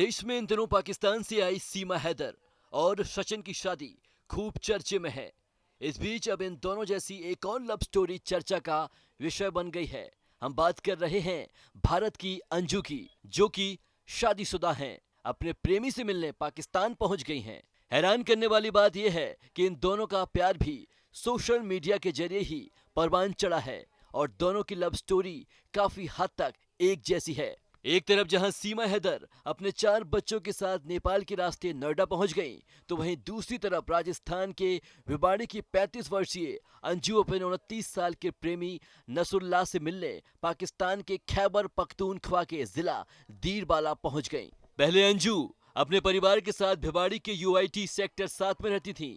देश में इन दिनों पाकिस्तान से आई सीमा हैदर और सचिन की शादी खूब चर्चे में है। इस बीच अब इन दोनों जैसी एक और लव स्टोरी चर्चा का विषय बन गई है। हम बात कर रहे हैं भारत की अंजू की, जो कि शादीशुदा हैं। अपने प्रेमी से मिलने पाकिस्तान पहुंच गई हैं। हैरान करने वाली बात यह है कि इन दोनों का प्यार भी सोशल मीडिया के जरिए ही परवान चढ़ा है और दोनों की लव स्टोरी काफी हद तक एक जैसी है। एक तरफ जहां सीमा हैदर अपने 4 बच्चों के साथ नेपाल के रास्ते नोएडा पहुंच गईं, तो वहीं दूसरी तरफ राजस्थान के भिवाड़ी की 35 वर्षीय अंजू अपने 29 साल के प्रेमी नसरुल्लाह से मिलने पाकिस्तान के खैबर पख्तूनख्वा के जिला दीरबाला पहुंच गईं। पहले अंजू अपने परिवार के साथ भिवाड़ी के यूआईटी सेक्टर 7 में रहती थी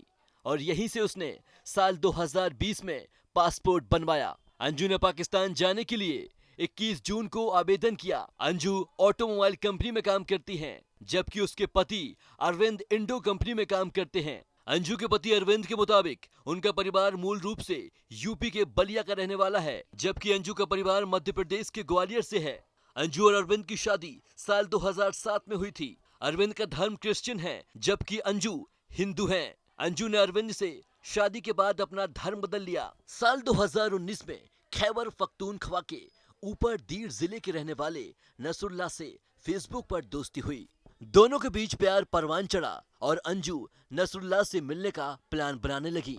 और यहीं से उसने साल 2020 में पासपोर्ट बनवाया। अंजू ने पाकिस्तान जाने के लिए 21 जून को आवेदन किया। अंजू ऑटोमोबाइल कंपनी में काम करती हैं, जबकि उसके पति अरविंद इंडो कंपनी में काम करते हैं। अंजू के पति अरविंद के मुताबिक उनका परिवार मूल रूप से यूपी के बलिया का रहने वाला है, जबकि अंजू का परिवार मध्य प्रदेश के ग्वालियर से है। अंजू और अरविंद की शादी साल 2007 में हुई थी। अरविंद का धर्म क्रिश्चियन है, जबकि अंजू हिंदू है। अंजू ने अरविंद से शादी के बाद अपना धर्म बदल लिया। साल 2019 में खैबर पख्तूनख्वा के ऊपर दीर जिले के रहने वाले नसरुल्लाह से फेसबुक पर दोस्ती हुई। दोनों के बीच प्यार परवान चढ़ा और अंजू नसरुल्लाह से मिलने का प्लान बनाने लगी।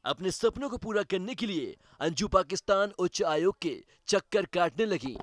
अपने सपनों को पूरा करने के लिए अंजू पाकिस्तान उच्च आयोग के चक्कर काटने लगी।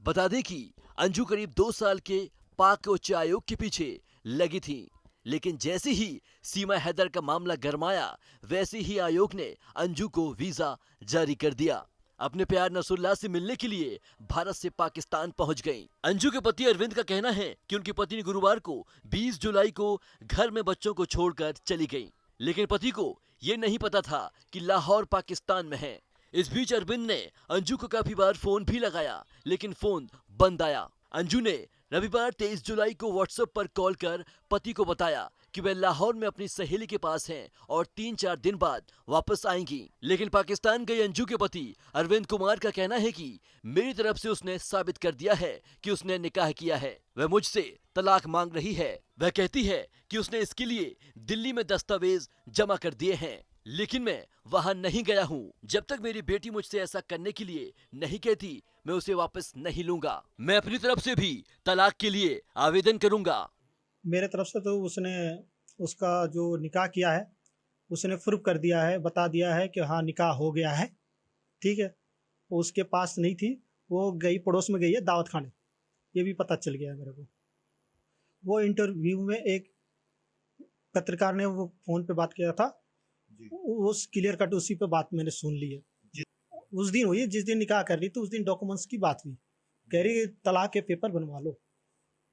बता दें कि अंजू करीब 2 साल के पाक उच्च आयोग के पीछे लगी थी, लेकिन जैसे ही सीमा हैदर का मामला गरमाया, वैसे ही आयोग ने अंजू को वीजा जारी कर दिया। अपने प्यार नसरुल्लाह से मिलने के लिए भारत से पाकिस्तान पहुंच गईं। अंजू के पति अरविंद का कहना है कि उनकी पत्नी गुरुवार को 20 जुलाई को घर में बच्चों को छोड़कर चली गईं, लेकिन पति को यह नहीं पता था कि लाहौर पाकिस्तान में है। इस बीच अरविंद ने अंजू को काफी बार फोन भी लगाया, लेकिन फोन बंद आया। अंजू ने रविवार 23 जुलाई को व्हाट्सएप पर कॉल कर पति को बताया कि वह लाहौर में अपनी सहेली के पास हैं और 3-4 दिन बाद वापस आएंगी। लेकिन पाकिस्तान गई अंजू के पति अरविंद कुमार का कहना है कि मेरी तरफ से उसने साबित कर दिया है कि उसने निकाह किया है। वह मुझसे तलाक मांग रही है। वह कहती है कि उसने इसके लिए दिल्ली में दस्तावेज जमा कर दिए हैं, लेकिन मैं वहां नहीं गया हूं। जब तक मेरी बेटी मुझसे ऐसा करने के लिए नहीं कहती, मैं उसे वापस नहीं लूंगा। मैं अपनी तरफ से भी तलाक के लिए आवेदन करूंगा। मेरे तरफ से तो उसने उसका जो निकाह किया है उसने प्रूफ कर दिया है, बता दिया है कि हाँ निकाह हो गया है। ठीक है, वो उसके पास नहीं थी, वो गई पड़ोस में गई है दावत खाने, ये भी पता चल गया है मेरे को। वो इंटरव्यू में एक पत्रकार ने वो फोन पे बात किया था, उस क्लियर कट उसी पे बात मैंने सुन ली है। उस दिन हुई जिस दिन निकाह कर रही थी, उस दिन डॉक्यूमेंट्स की बात हुई, कह रही तलाक के पेपर बनवा लो।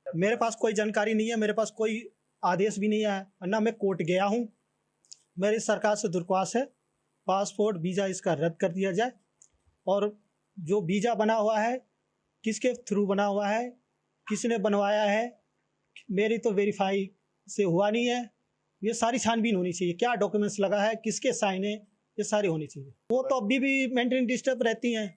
मेरे पास कोई जानकारी नहीं है, मेरे पास कोई आदेश भी नहीं है, ना मैं कोर्ट गया हूँ। मेरी सरकार से दरख्वास्त है, पासपोर्ट वीज़ा इसका रद्द कर दिया जाए, और जो वीज़ा बना हुआ है किसके थ्रू बना हुआ है, किसने बनवाया है, मेरी तो वेरीफाई से हुआ नहीं है। ये सारी छानबीन होनी चाहिए, क्या डॉक्यूमेंट्स लगा है, किसके साइन है, ये सारी होनी चाहिए। वो तो अभी भी मेंटली डिस्टर्ब रहती हैं,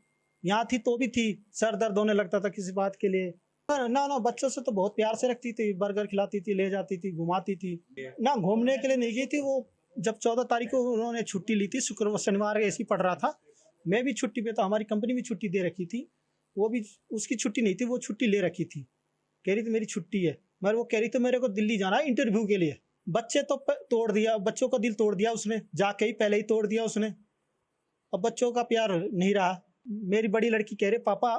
यहाँ थी तो भी थी, सर दर्द होने लगता था किसी बात के लिए। ना ना, बच्चों से तो बहुत प्यार से रखती थी, बर्गर खिलाती थी, ले जाती थी, घुमाती थी ना। घूमने के लिए नहीं गई थी वो। जब 14 तारीख को उन्होंने छुट्टी ली थी, शुक्रवार शनिवार ऐसी पड़ रहा था, मैं भी छुट्टी पे था, हमारी कंपनी भी छुट्टी दे रखी थी, वो भी उसकी छुट्टी नहीं थी, वो छुट्टी ले रखी थी। कह रही थी मेरी छुट्टी है, मगर वो कह रही थी मेरे को दिल्ली जाना है इंटरव्यू के लिए। बच्चे तो तोड़ दिया, बच्चों का दिल तोड़ दिया उसने, जाके ही पहले ही तोड़ दिया उसने। अब बच्चों का प्यार नहीं रहा। मेरी बड़ी लड़की कह रही पापा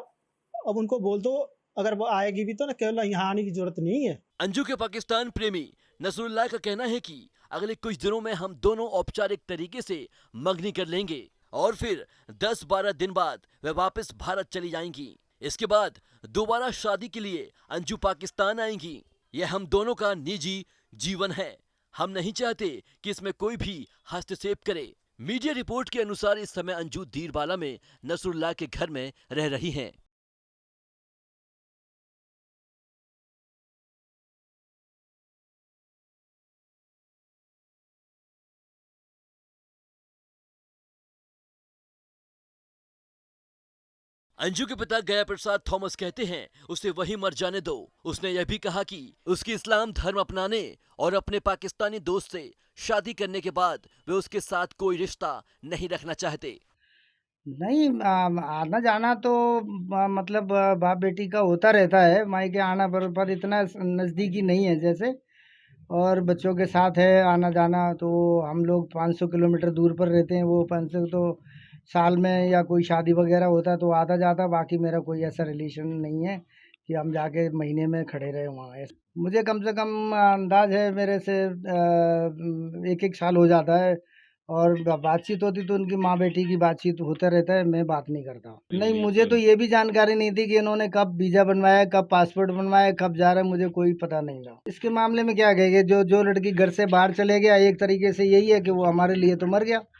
अब उनको बोल दो, अगर वो आएगी भी तो ना, केवल यहाँ आने की जरूरत नहीं है। अंजू के पाकिस्तान प्रेमी नसरुल्लाह का कहना है कि अगले कुछ दिनों में हम दोनों औपचारिक तरीके से मंगनी कर लेंगे और फिर 10-12 दिन बाद वे वापस भारत चली जाएंगी। इसके बाद दोबारा शादी के लिए अंजू पाकिस्तान आएंगी। यह हम दोनों का निजी जीवन है, हम नहीं चाहते कि इसमें कोई भी हस्तक्षेप करे। मीडिया रिपोर्ट के अनुसार इस समय अंजू दीरबाला में नसरुल्लाह के घर में रह रही हैं। अंजू के पिता गया प्रसाद थॉमस कहते हैं उसे वहीं मर जाने दो। उसने यह भी कहा कि उसकी इस्लाम धर्म अपनाने और अपने पाकिस्तानी दोस्त से शादी करने के बाद वे उसके साथ कोई रिश्ता नहीं रखना चाहते। नहीं, आना जाना तो मतलब बाप बेटी का होता रहता है, मायके आना, पर इतना नज़दीकी नहीं है जैसे। और बच्चों के साथ है आना जाना, तो हम लोग 500 किलोमीटर दूर पर रहते हैं। वो 500 तो साल में या कोई शादी वगैरह होता तो आता जाता, बाकी मेरा कोई ऐसा रिलेशन नहीं है कि हम जाके महीने में खड़े रहे वहाँ। मुझे कम से कम अंदाज है मेरे से 1-1 साल हो जाता है। और बातचीत होती तो उनकी माँ बेटी की बातचीत होता रहता है, मैं बात नहीं करता। नहीं, मुझे तो ये भी जानकारी नहीं थी कि इन्होंने कब वीज़ा बनवाया, कब पासपोर्ट बनवाया, कब जा रहा है, मुझे कोई पता नहीं था। इसके मामले में क्या कहेंगे, जो जो लड़की घर से बाहर चले गया, एक तरीके से यही है कि वो हमारे लिए तो मर गया।